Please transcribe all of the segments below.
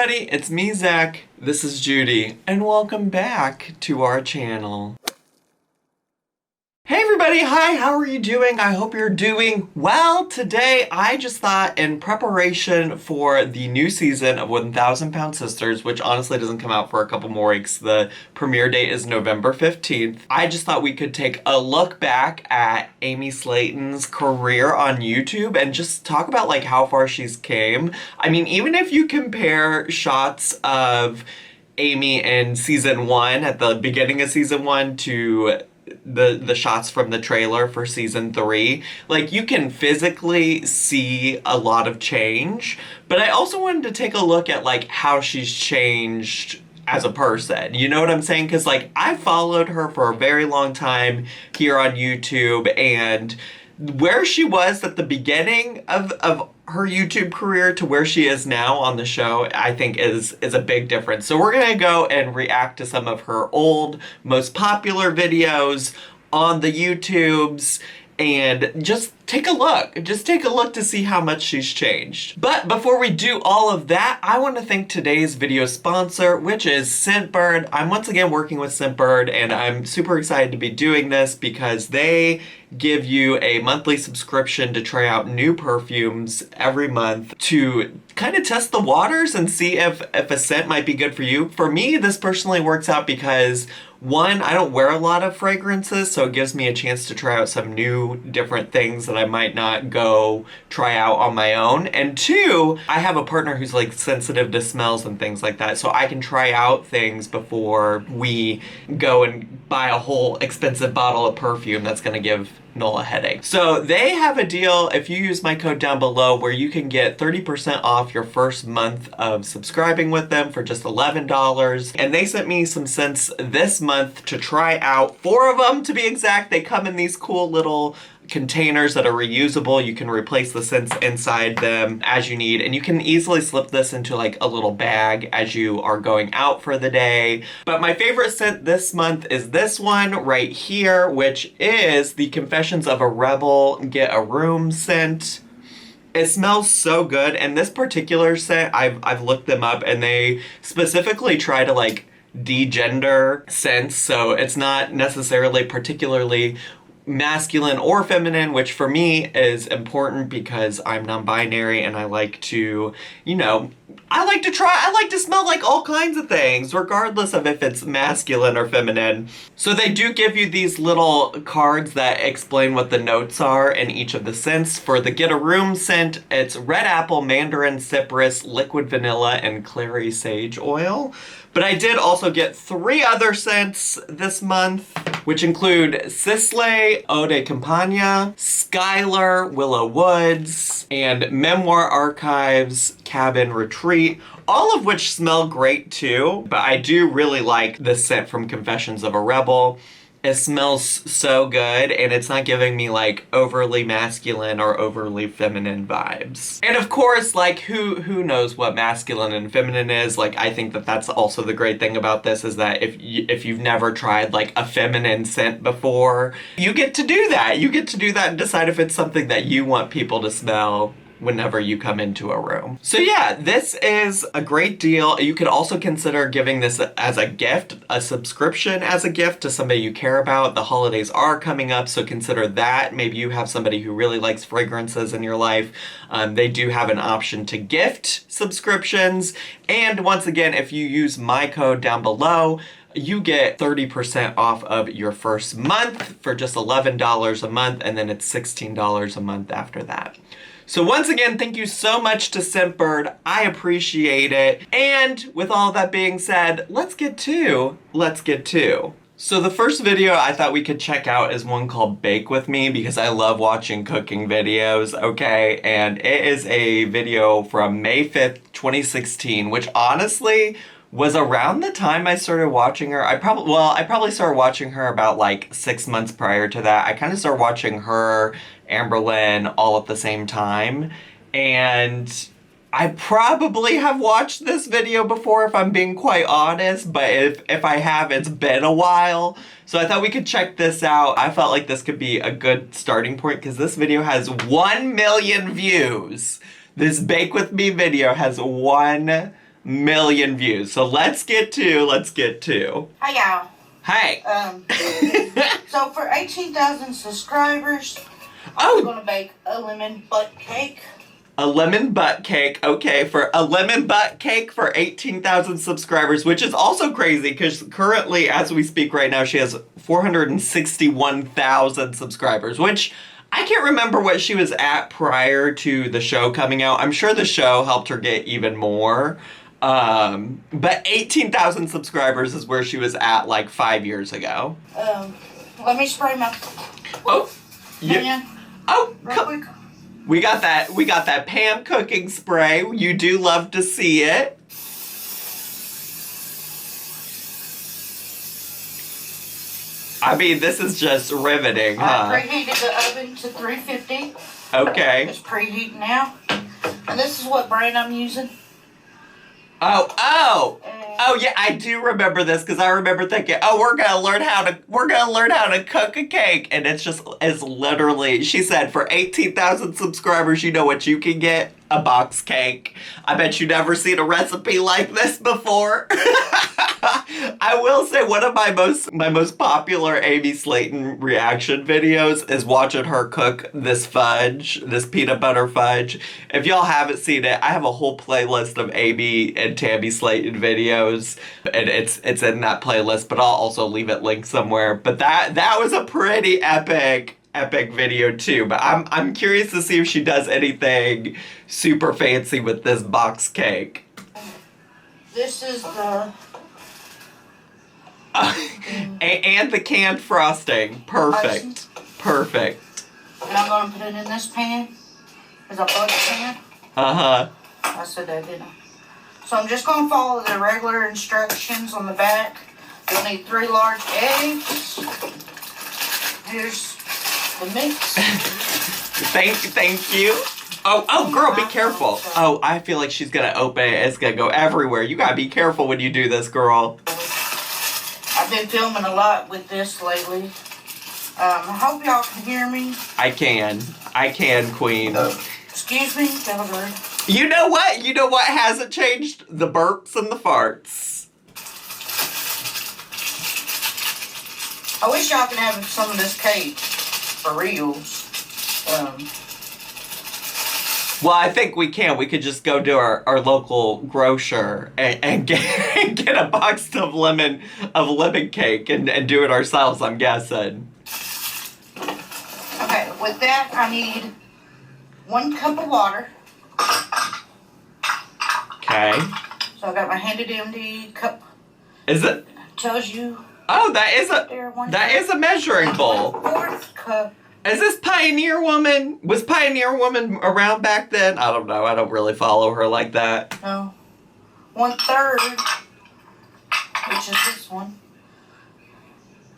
everybody, it's me, Zach, this is Judy, and welcome back to our channel. Hey everybody, hi, how are you doing? I hope you're doing well. Today, I just thought in preparation for the new season of 1,000 Pound Sisters, which honestly doesn't come out for a couple more weeks, the premiere date is November 15th, I just thought we could take a look back at Amy Slaton's career on YouTube and just talk about like how far she's came. I mean, even if you compare shots of Amy in season 1, at the beginning of season 1 to the shots from the trailer for season 3, like you can physically see a lot of change, but I also wanted to take a look at like how she's changed as a person, you know what I'm saying? Because like I followed her for a very long time here on YouTube, and where she was at the beginning of her YouTube career to where she is now on the show, I think is a big difference. So we're gonna go and react to some of her old, most popular videos on the YouTubes and just take a look. Just take a look to see how much she's changed. But before we do all of that, I want to thank today's video sponsor, which is Scentbird. I'm once again working with Scentbird, and I'm super excited to be doing this because they give you a monthly subscription to try out new perfumes every month to kind of test the waters and see if a scent might be good for you. For me, this personally works out because one, I don't wear a lot of fragrances, so it gives me a chance to try out some new, different things that I might not go try out on my own. And two, I have a partner who's like sensitive to smells and things like that, so I can try out things before we go and buy a whole expensive bottle of perfume that's gonna give Noel a headache. So they have a deal if you use my code down below where you can get 30% off your first month of subscribing with them for just $11. And they sent me some scents this month to try out, 4 of them to be exact. They come in these cool little containers that are reusable. You can replace the scents inside them as you need, and you can easily slip this into like a little bag as you are going out for the day. But my favorite scent this month is this one right here, which is the Confessions of a Rebel Get a Room scent. It smells so good, and this particular scent, I've looked them up, and they specifically try to like degender scents, so it's not necessarily particularly masculine or feminine, which for me is important because I'm non-binary and I like to, you know, I like to smell like all kinds of things, regardless of if it's masculine or feminine. So they do give you these little cards that explain what the notes are in each of the scents. For the Get a Room scent, it's red apple, mandarin, cypress, liquid vanilla, and clary sage oil. But I did also get 3 other scents this month, which include Sisley, Eau de Campagne, Skylar, Willow Woods, and Memoire Archives, Cabin Retreat, all of which smell great too. But I do really like this scent from Confessions of a Rebel. It smells so good, and it's not giving me like overly masculine or overly feminine vibes. And of course, like who knows what masculine and feminine is? Like I think that that's also the great thing about this, is that if you've never tried like a feminine scent before, you get to do that. You get to do that and decide if it's something that you want people to smell whenever you come into a room. So yeah, this is a great deal. You could also consider giving this as a gift, a subscription as a gift to somebody you care about. The holidays are coming up, so consider that. Maybe you have somebody who really likes fragrances in your life. They do have an option to gift subscriptions. And once again, if you use my code down below, you get 30% off of your first month for just $11 a month, and then it's $16 a month after that. So once again, thank you so much to Scentbird. I appreciate it. And with all that being said, let's get to. So the first video I thought we could check out is one called Bake With Me, because I love watching cooking videos, okay? And it is a video from May 5th, 2016, which honestly was around the time I started watching her. I probably started watching her about like 6 months prior to that. I kind of started watching her, Amberlynn, all at the same time. And I probably have watched this video before, if I'm being quite honest, but if I have, it's been a while. So I thought we could check this out. I felt like this could be a good starting point because this video has 1 million views. This Bake With Me video has 1 million views. So let's get to. Hi, y'all. Hey. So for 18,000 subscribers, I'm gonna bake a lemon butt cake. A lemon butt cake. Okay, for a lemon butt cake for 18,000 subscribers, which is also crazy because currently, as we speak right now, she has 461,000 subscribers, which I can't remember what she was at prior to the show coming out. I'm sure the show helped her get even more. But 18,000 subscribers is where she was at like 5 years ago. Let me spray my... Oh, yeah. Oh, real quick. We got that Pam cooking spray. You do love to see it. I mean, this is just riveting, huh? I preheated the oven to 350. Okay. It's preheating now. And this is what brand I'm using. Oh yeah, I do remember this because I remember thinking, we're gonna learn how to cook a cake, and it's literally, she said, for 18,000 subscribers, you know what you can get? A box cake. I bet you never seen a recipe like this before. I will say one of my most popular Amy Slaton reaction videos is watching her cook this peanut butter fudge. If y'all haven't seen it, I have a whole playlist of Amy and Tammy Slaton videos, and it's in that playlist, but I'll also leave it linked somewhere. But that was a pretty epic video too. But I'm curious to see if she does anything super fancy with this box cake. This is the... and the canned frosting. Perfect. Perfect. And I'm going to put it in this pan. Is a butter pan. Uh-huh. I said that, didn't I? So I'm just going to follow the regular instructions on the back. You'll need 3 large eggs. Here's the mix. Thank you. Oh, girl, be careful. Oh, I feel like she's going to open it. It's going to go everywhere. You got to be careful when you do this, girl. I've been filming a lot with this lately. I hope y'all can hear me. I can, Queen. Excuse me, Skylar. You know what? You know what hasn't changed? The burps and the farts. I wish y'all could have some of this cake for reals. Well, I think we can. We could just go to our local grocer and get a box of lemon cake and do it ourselves, I'm guessing. Okay, with that I need 1 cup of water. Okay. So I got my handy dandy cup. Is it? Tells you. Oh, that is a measuring bowl. 1/4 cup. Is this Pioneer Woman? Was Pioneer Woman around back then? I don't know. I don't really follow her like that. No. 1/3, which is this one.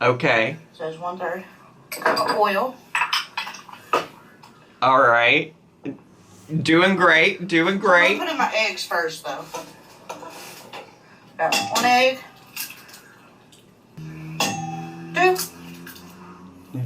Okay. Says 1/3 cup of oil. All right. Doing great. I'm gonna put in my eggs first, though. Got 1 egg. 2.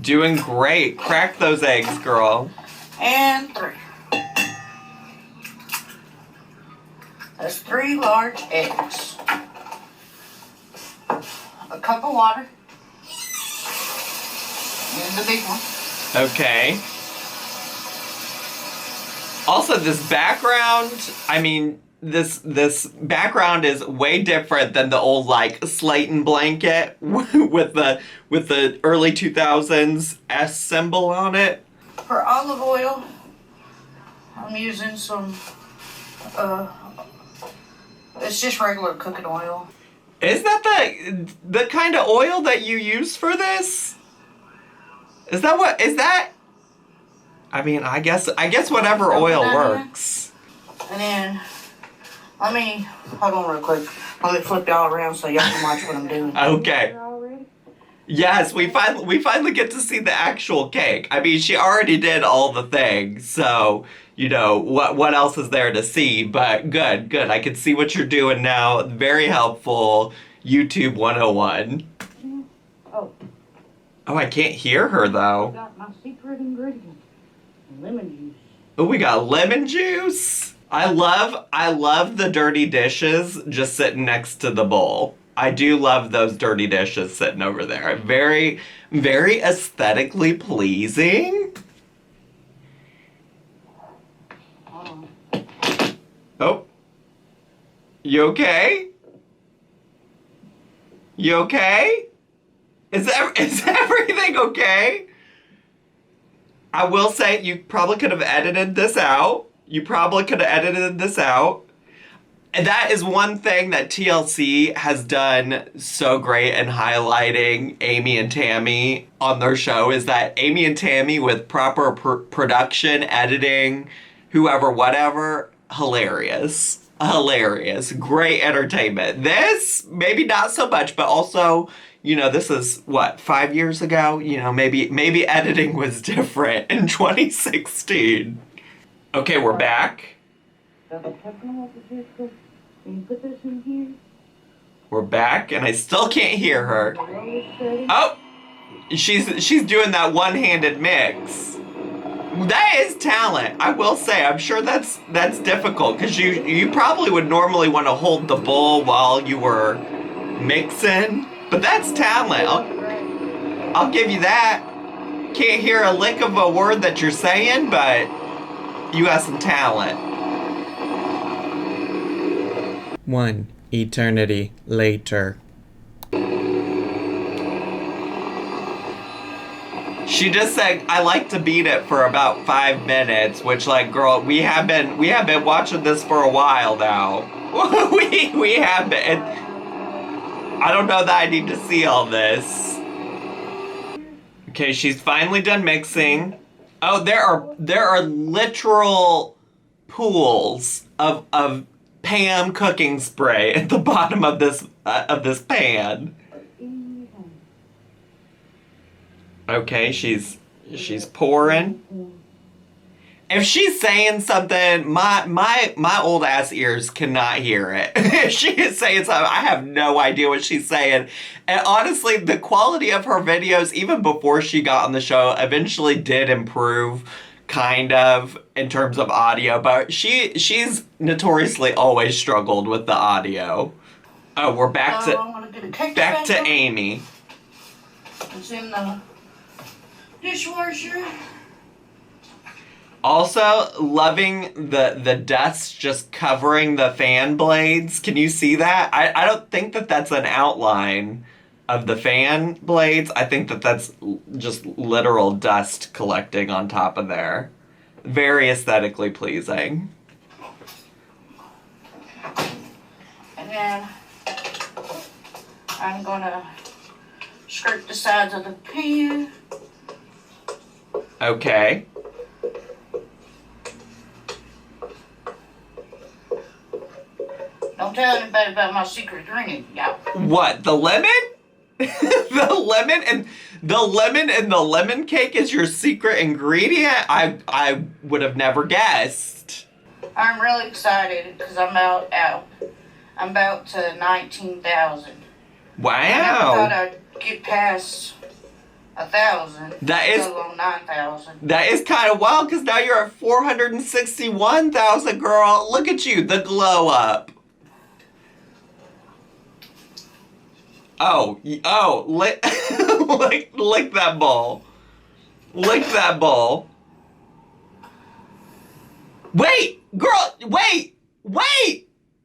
Doing great. Crack those eggs, girl. And 3. That's 3 large eggs. A cup of water. And the big one. Okay. Also, this background, I mean, this background is way different than the old, like, Slaton blanket with the early 2000s S symbol on it. For olive oil, I'm using some, it's just regular cooking oil. Is that the kind of oil that you use for this? Is that? I mean, I guess whatever oil works. And then, hold on real quick. Let me flip y'all around so y'all can watch what I'm doing. Okay. Yes, we finally get to see the actual cake. I mean, she already did all the things, so you know what else is there to see? But good. I can see what you're doing now. Very helpful. YouTube 101. Oh, I can't hear her I though. got my secret ingredient. Lemon juice. Oh, we got lemon juice. I love the dirty dishes just sitting next to the bowl. I do love those dirty dishes sitting over there. Very, very aesthetically pleasing. Oh. You okay? You okay? Is everything okay? I will say you probably could have edited this out. And that is one thing that TLC has done so great in highlighting Amy and Tammy on their show, is that Amy and Tammy, with proper production, editing, whoever, whatever, hilarious. Great entertainment. This, maybe not so much, but also, you know, this is, what, 5 years ago? You know, maybe editing was different in 2016. Okay, we're back. We're back, and I still can't hear her. Oh! She's doing that one-handed mix. That is talent, I will say. I'm sure that's difficult, because you probably would normally want to hold the bowl while you were mixing, but that's talent. I'll give you that. Can't hear a lick of a word that you're saying, but you got some talent. 1 eternity later. She just said, I like to beat it for about 5 minutes, which, like, girl, we have been watching this for a while now. we have been. I don't know that I need to see all this. Okay, she's finally done mixing. Oh, there are literal pools of Pam cooking spray at the bottom of this pan. Okay, she's pouring. If she's saying something, my old ass ears cannot hear it. If she is saying something, I have no idea what she's saying. And honestly, the quality of her videos, even before she got on the show, eventually did improve, kind of, in terms of audio. But she's notoriously always struggled with the audio. Oh, we're back to Amy. It's in the dishwasher. Also, loving the dust just covering the fan blades. Can you see that? I don't think that that's an outline of the fan blades. I think that that's just literal dust collecting on top of there. Very aesthetically pleasing. And then I'm gonna scrape the sides of the pan. Okay. Don't tell anybody about my secret ingredient, y'all. What, the lemon? The lemon and the lemon cake is your secret ingredient? I would have never guessed. I'm really excited because I'm about to 19,000. Wow. I never thought I'd get past 1,000. That is 9,000. That is kind of wild, because now you're at 461,000, girl. Look at you, the glow up. Oh, lick that bowl. Lick that bowl. Wait, girl, wait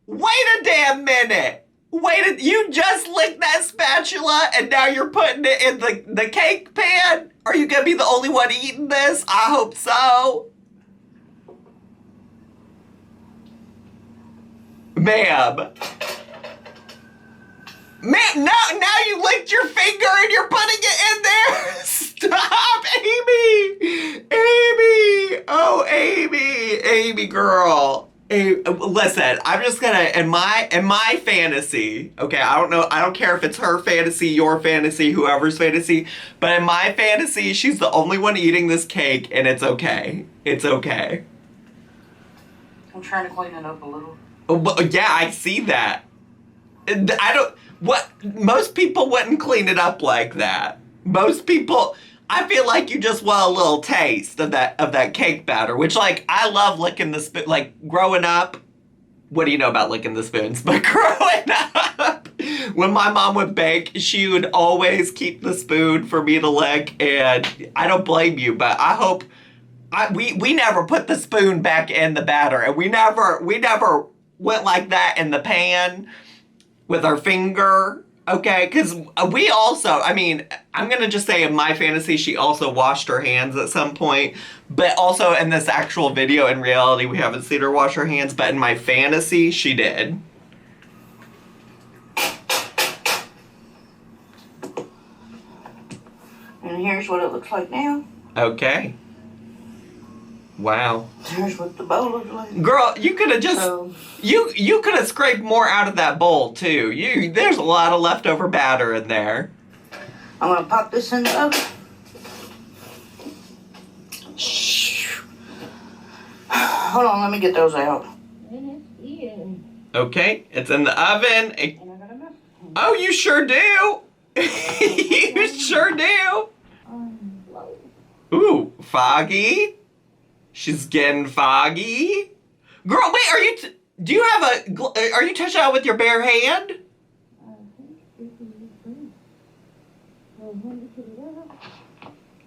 a damn minute. You just licked that spatula and now you're putting it in the cake pan? Are you gonna be the only one eating this? I hope so. Ma'am, now you licked your finger and you're putting it in there? Stop, Amy! Oh, Amy girl. Listen, I'm just gonna, in my fantasy, okay, I don't care if it's her fantasy, your fantasy, whoever's fantasy, but in my fantasy, she's the only one eating this cake, and it's okay. It's okay. I'm trying to clean it up a little. Yeah, I see that. Most people wouldn't clean it up like that. Most people, I feel like you just want a little taste of that cake batter, which, like, I love licking the spoon. Like, growing up, what do you know about licking the spoons? But growing up, when my mom would bake, she would always keep the spoon for me to lick, and I don't blame you, but I hope we never put the spoon back in the batter, and we never went like that in the pan with our finger. Okay, because we also, I mean, I'm going to just say in my fantasy, she also washed her hands at some point. But also in this actual video, in reality, we haven't seen her wash her hands. But in my fantasy, she did. And here's what it looks like now. Okay. Wow. Here's what the bowl looks like. Girl, you could have just... You could have scraped more out of that bowl, too. There's a lot of leftover batter in there. I'm going to pop this in the oven. Hold on, let me get those out. Okay, it's in the oven. Oh, you sure do. You sure do. Ooh, foggy. She's getting foggy. Girl, wait, do you have are you touching out with your bare hand?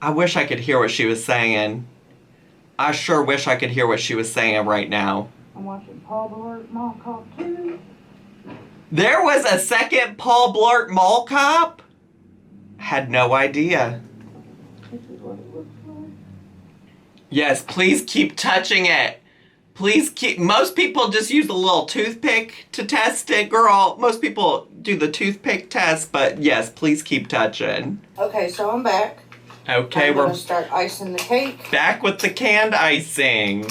I wish I could hear what she was saying. I sure wish I could hear what she was saying right now. I'm watching Paul Blart Mall Cop 2. There was a second Paul Blart Mall Cop? Had no idea. This is what it looks like. Yes, please keep touching it. Please keep... Most people just use a little toothpick to test it, girl. Most people do the toothpick test, but yes, please keep touching. Okay, so I'm back. Okay, we're going to start icing the cake. Back with the canned icing.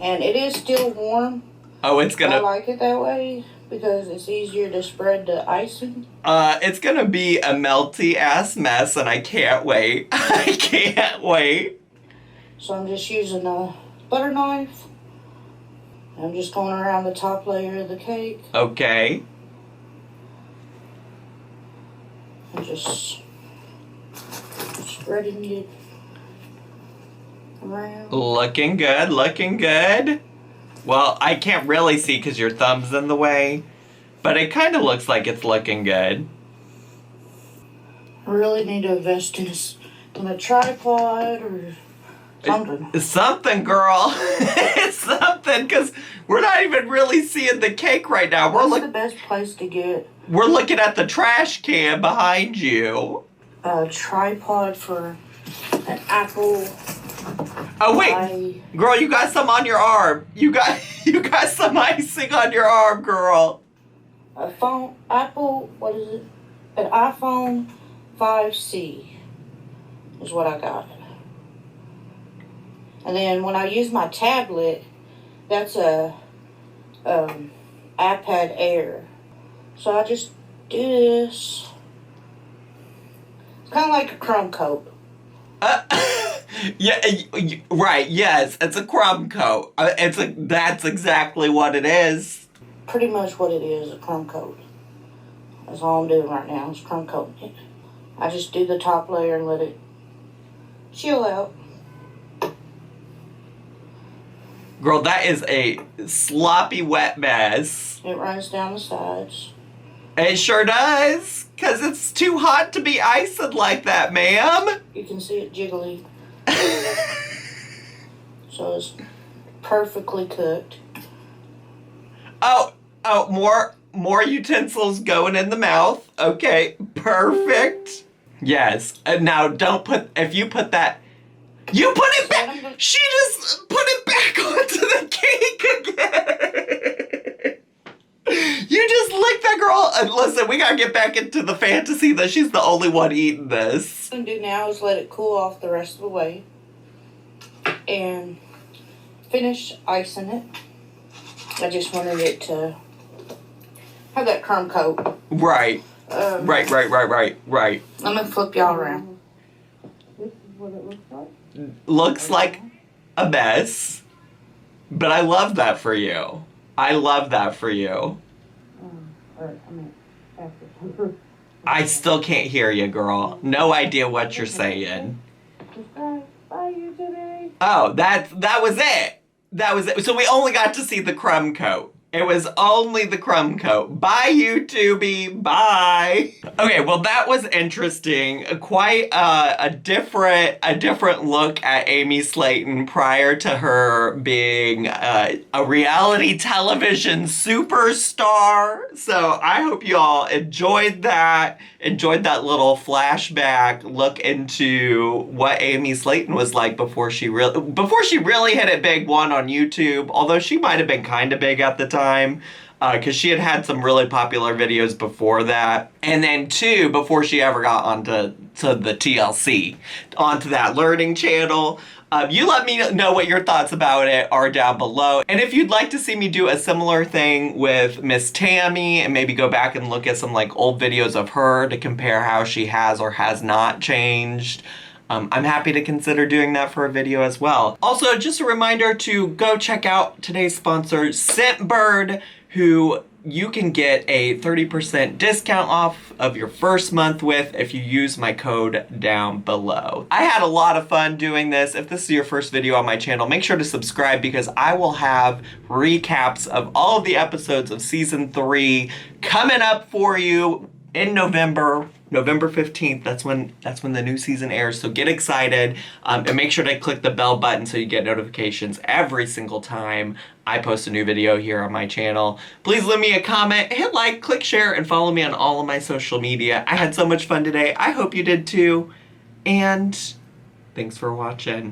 And it is still warm. Oh, it's going to... I like it that way because it's easier to spread the icing. It's going to be a melty-ass mess, and I can't wait. I can't wait. So I'm just using a butter knife. I'm just going around the top layer of the cake. Okay. And just spreading it around. Looking good, looking good. Well, I can't really see because your thumb's in the way, but it kind of looks like it's looking good. I really need to invest in a tripod or something. Something, girl. It's something, because we're not even really seeing the cake right now. What's the best place to get? We're looking at the trash can behind you. A tripod for an apple. Oh wait, girl, you got some on your arm. You got some icing on your arm, girl. What is it? An iPhone 5C is what I got. And then when I use my tablet, that's a iPad Air. So I just do this. It's kind of like a crumb coat. Yeah, right. Yes, it's a crumb coat. That's exactly what it is. Pretty much what it is, a crumb coat. That's all I'm doing right now is crumb coating it. I just do the top layer and let it chill out. Girl, that is a sloppy wet mess. It runs down the sides. It sure does, because it's too hot to be icing like that, ma'am. You can see it jiggly. So it's perfectly cooked. Oh, more utensils going in the mouth. Okay, perfect. Yes. Now if you put that, you put it back. She just put it back onto the cake again. You just licked that girl. And listen, we gotta get back into the fantasy that she's the only one eating this. What I'm gonna do now is let it cool off the rest of the way. And finish icing it. I just wanted it to have that crumb coat. Right. Right. Let me flip y'all around. This is what it looks like. Looks like a mess, but I love that for you. I love that for you. Or, I mean, after. I still can't hear you, girl. No idea what you're saying. Bye, YouTube. Oh, that was it. That was it. So we only got to see the Crumb Coat. It was only the Crumb Coat. Bye, YouTubey. Bye. Okay, well, that was interesting. Quite a different look at Amy Slaton prior to her being a reality television superstar. So I hope you all enjoyed that little flashback look into what Amy Slaton was like before she really hit it big, one, on YouTube, although she might have been kind of big at the time, because she had some really popular videos before that, and then two, before she ever got onto the TLC, onto that learning channel. You let me know what your thoughts about it are down below. And if you'd like to see me do a similar thing with Miss Tammy and maybe go back and look at some like old videos of her to compare how she has or has not changed, I'm happy to consider doing that for a video as well. Also, just a reminder to go check out today's sponsor, Scentbird, who you can get a 30% discount off of your first month with if you use my code down below. I had a lot of fun doing this. If this is your first video on my channel, make sure to subscribe because I will have recaps of all of the episodes of season 3 coming up for you in November 15th. That's when the new season airs, so get excited, and make sure to click the bell button so you get notifications every single time I post a new video here on my channel. Please leave me a comment, hit like, click share, and follow me on all of my social media. I had so much fun today. I hope you did too, and thanks for watching.